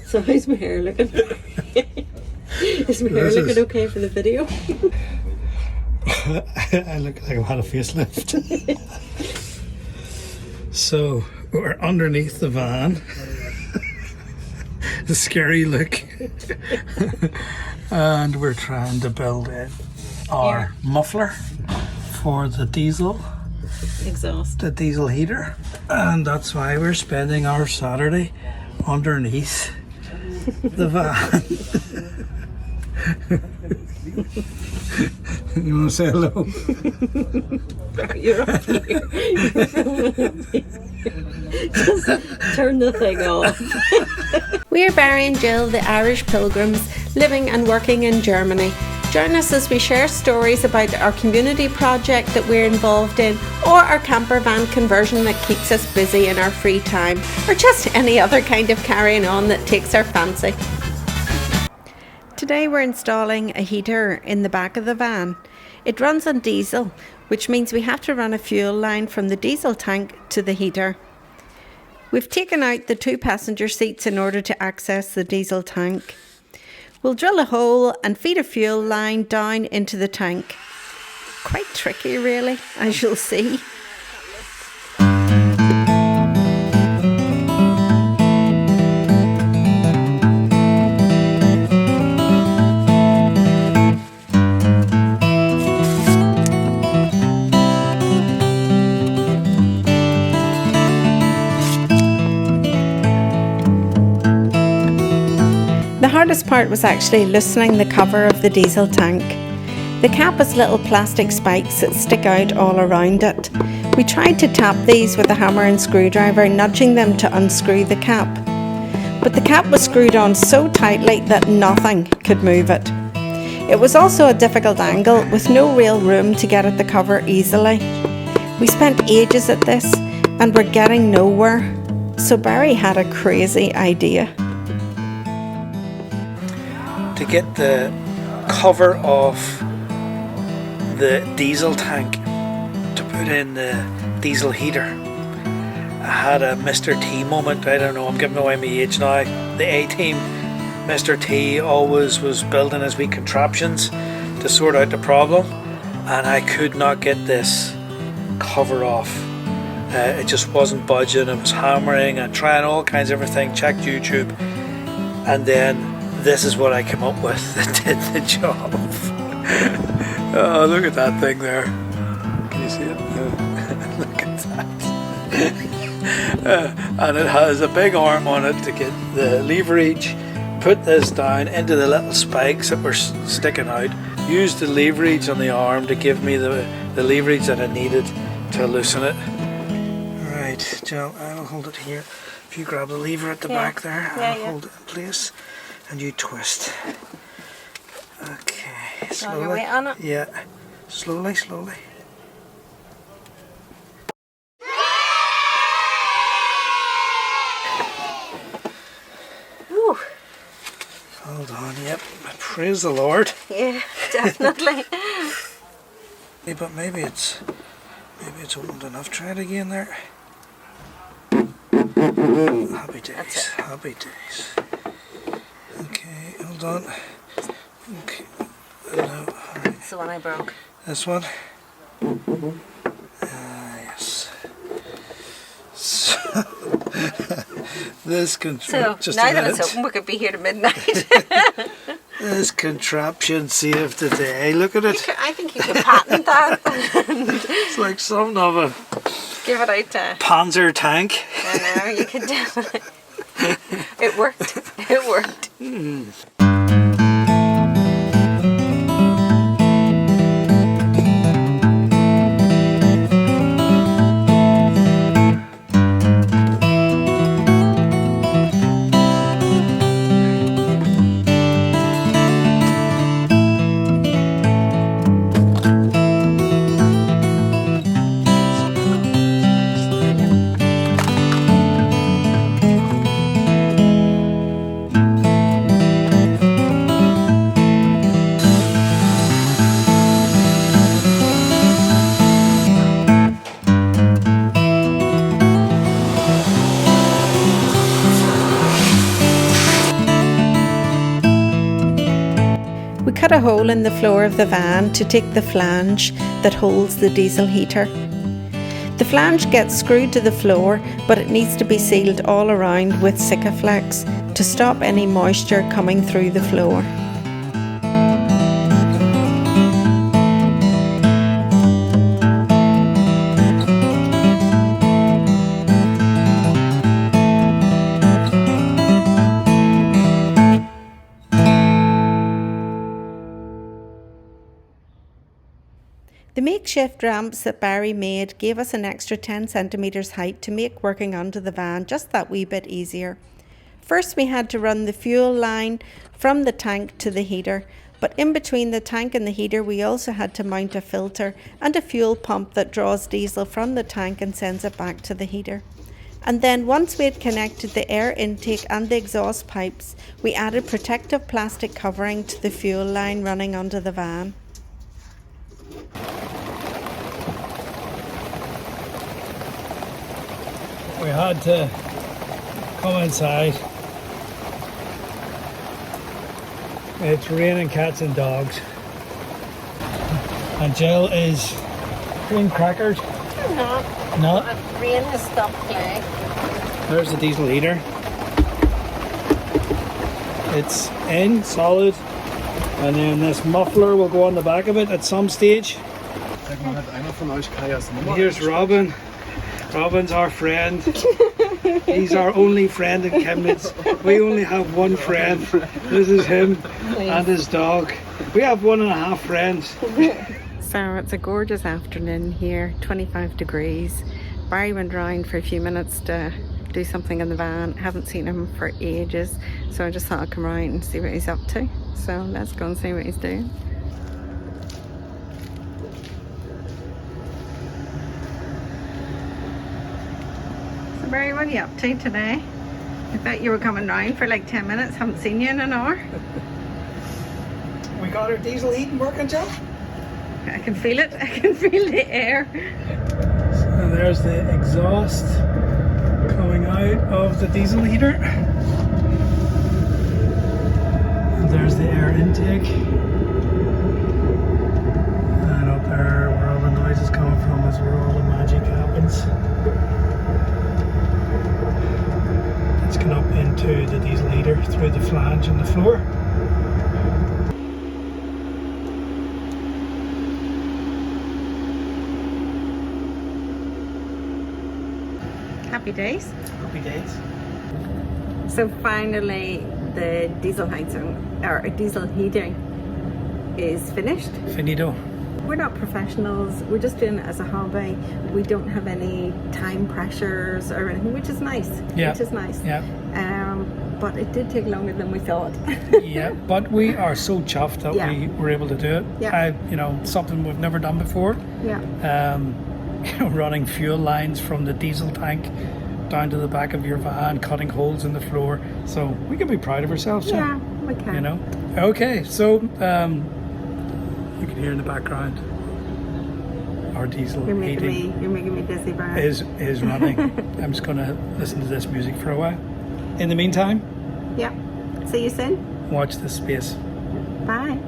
So how's my hair looking? Is my hair looking okay for the video? I look like I've had a facelift. So we're underneath the van. The scary look. And we're trying to build in our muffler for the diesel Exhaust. the diesel heater, and that's why we're spending our Saturday underneath the van. You want to say hello? You're up here. You're filming me. Just turn the thing off. We are Barry and Jill, the Irish pilgrims, living and working in Germany. Join us as we share stories about our community project that we're involved in, or our camper van conversion that keeps us busy in our free time, or just any other kind of carrying on that takes our fancy. Today we're installing a heater in the back of the van. It runs on diesel, which means we have to run a fuel line from the diesel tank to the heater. We've taken out the 2 passenger seats in order to access the diesel tank. We'll drill a hole and feed a fuel line down into the tank. Quite tricky really, as you'll see. The hardest part was actually loosening the cover of the diesel tank. The cap has little plastic spikes that stick out all around it. We tried to tap these with a hammer and screwdriver, nudging them to unscrew the cap. But the cap was screwed on so tightly that nothing could move it. It was also a difficult angle with no real room to get at the cover easily. We spent ages at this and were getting nowhere, so Barry had a crazy idea. To get the cover off the diesel tank to put in the diesel heater, I had a Mr. T moment. I don't know, I'm giving away my age now. The A-team, Mr. T always was building his wee contraptions to sort out the problem, and I could not get this cover off. It just wasn't budging. It was hammering and trying all kinds of everything, checked YouTube, and then this is what I came up with that did the job. Oh, look at that thing there. Can you see it? Look at that. And it has a big arm on it to get the leverage, put this down into the little spikes that were sticking out, used the leverage on the arm to give me the leverage that I needed to loosen it. Right, Jill, I'll hold it here. If you grab the lever at the back there, I'll hold it in place. And you twist. Okay, slowly. Your weight on it? Yeah, slowly, slowly. Ooh. Hold on, yep. Praise the Lord. Yeah, definitely. But maybe it's opened enough. Try it again there. Happy days, happy days. Okay, hold on. Okay, no, right. It's the one I broke. This one? Yes. So, this So, now that it's open, we could be here to midnight. This contraption saved the day. Look at it. I think you could patent that. It's like something of a Give it out to Panzer tank. I know, you could do it. It worked. It worked. cut a hole in the floor of the van to take the flange that holds the diesel heater. The flange gets screwed to the floor, but it needs to be sealed all around with Sikaflex to stop any moisture coming through the floor. The makeshift ramps that Barry made gave us an extra 10 centimetres height to make working onto the van just that wee bit easier. First we had to run the fuel line from the tank to the heater, but in between the tank and the heater we also had to mount a filter and a fuel pump that draws diesel from the tank and sends it back to the heater. And then once we had connected the air intake and the exhaust pipes, we added protective plastic covering to the fuel line running onto the van. We had to come inside. It's raining cats and dogs. And Jill is doing crackers. I'm not. No. Rain has stopped playing. There's the diesel heater. It's in, solid. And then this muffler will go on the back of it at some stage. Here's Robin. Robin's our friend. He's our only friend in Chemnitz. We only have one friend. This is him and his dog. We have 1.5 friends. So it's a gorgeous afternoon here, 25 degrees. Barry went round for a few minutes to do something in the van. Haven't seen him for ages, so I just thought I'd come round and see what he's up to. So let's go and see what he's doing. So Barry, what are you up to today? I thought you were coming round for like 10 minutes. Haven't seen you in an hour. We got our diesel heating working, Jill. I can feel it. I can feel the air. So there's the exhaust coming out of the diesel heater. And there's the air intake. And up there where all the noise is coming from is where all the magic happens. It's going up into the diesel heater through the flange on the floor. Happy days. Happy days. So finally the diesel heating is finished. Finito. We're not professionals, we're just doing it as a hobby. We don't have any time pressures or anything, which is nice. Yeah. Which is nice. Yeah. But it did take longer than we thought. Yeah, but we are so chuffed that we were able to do it. Yeah. Something we've never done before. Yeah. Running fuel lines from the diesel tank down to the back of your van, cutting holes in the floor. So we can be proud of ourselves. Yeah, we can. You know. Okay, so you can hear in the background our diesel You're heating making me dizzy, Brian. is running. I'm just going to listen to this music for a while. In the meantime, Yeah. See you soon. watch this space. Bye.